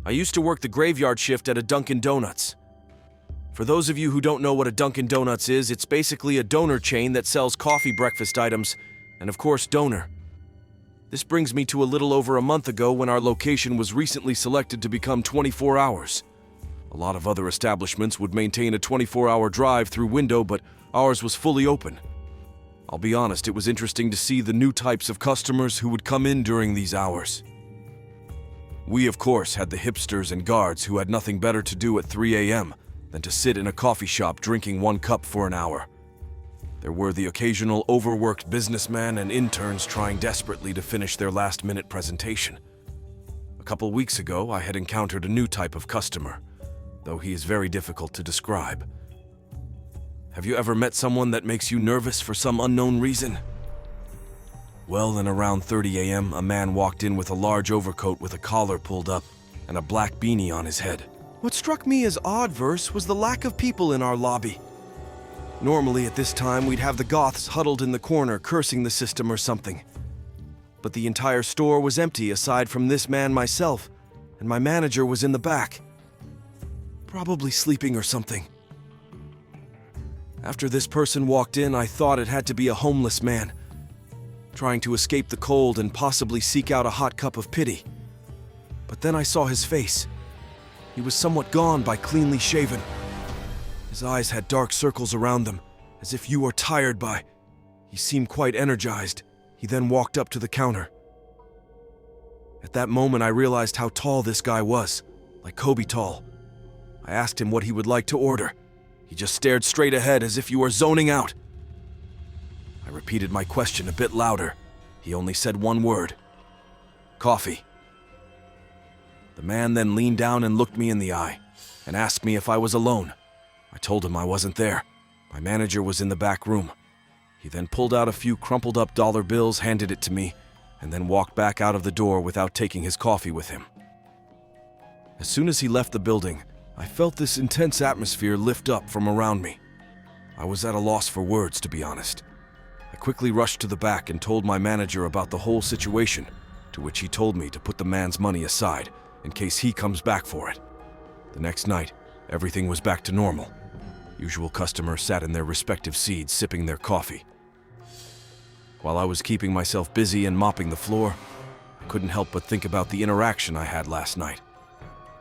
I used to work the graveyard shift at a Dunkin' Donuts. For those of you who don't know what a Dunkin' Donuts is, it's basically a donor chain that sells coffee breakfast items, and of course, donor. This brings me to a little over a month ago when our location was recently selected to become 24 hours. A lot of other establishments would maintain a 24-hour drive-through window, but ours was fully open. I'll be honest, it was interesting to see the new types of customers who would come in during these hours. We, of course, had the hipsters and guards who had nothing better to do at 3 a.m. than to sit in a coffee shop drinking 1 cup for an hour. There were the occasional overworked businessmen and interns trying desperately to finish their last-minute presentation. A couple weeks ago, I had encountered a new type of customer, though he is very difficult to describe. Have you ever met someone that makes you nervous for some unknown reason? Well, then around 30 a.m., a man walked in with a large overcoat with a collar pulled up and a black beanie on his head. What struck me as odd, Verse, was the lack of people in our lobby. Normally at this time, we'd have the goths huddled in the corner cursing the system or something. But the entire store was empty aside from this man, myself, and my manager was in the back. Probably sleeping or something. After this person walked in, I thought it had to be a homeless man, trying to escape the cold and possibly seek out a hot cup of pity. But then I saw his face. He was somewhat gone by cleanly shaven. His eyes had dark circles around them, as if you are tired by. He seemed quite energized. He then walked up to the counter. At that moment, I realized how tall this guy was, like Kobe tall. I asked him what he would like to order. He just stared straight ahead as if you were zoning out. I repeated my question a bit louder. He only said one word. Coffee. The man then leaned down and looked me in the eye and asked me if I was alone. I told him I wasn't there. My manager was in the back room. He then pulled out a few crumpled up dollar bills, handed it to me, and then walked back out of the door without taking his coffee with him. As soon as he left the building, I felt this intense atmosphere lift up from around me. I was at a loss for words, to be honest. I quickly rushed to the back and told my manager about the whole situation, to which he told me to put the man's money aside in case he comes back for it. The next night, everything was back to normal. Usual customers sat in their respective seats sipping their coffee. While I was keeping myself busy and mopping the floor, I couldn't help but think about the interaction I had last night.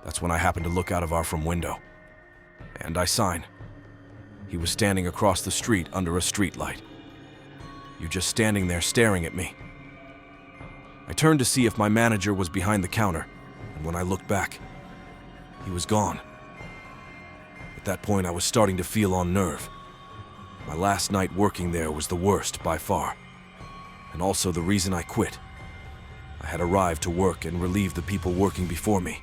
That's when I happened to look out of our front window. And I sign. He was standing across the street under a streetlight. You just standing there staring at me. I turned to see if my manager was behind the counter, and when I looked back, he was gone. At that point, I was starting to feel on nerve. My last night working there was the worst by far, and also the reason I quit. I had arrived to work and relieve the people working before me.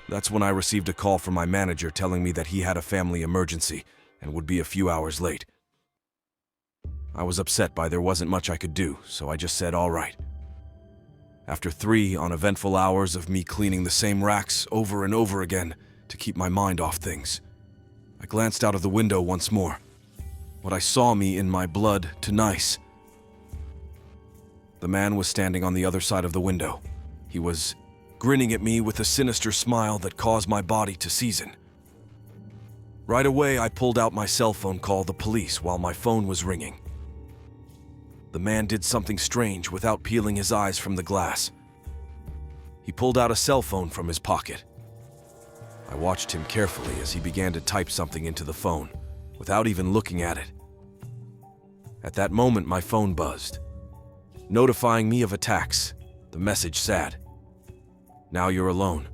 That's when I received a call from my manager telling me that he had a family emergency and would be a few hours late. I was upset by there wasn't much I could do, so I just said all right. After 3 uneventful hours of me cleaning the same racks over and over again to keep my mind off things, I glanced out of the window once more. What I saw me in my blood to nice. The man was standing on the other side of the window. He was grinning at me with a sinister smile that caused my body to season. Right away, I pulled out my cell phone, called the police while my phone was ringing. The man did something strange without peeling his eyes from the glass. He pulled out a cell phone from his pocket. I watched him carefully as he began to type something into the phone, without even looking at it. At that moment, my phone buzzed, notifying me of attacks. The message said, "Now you're alone.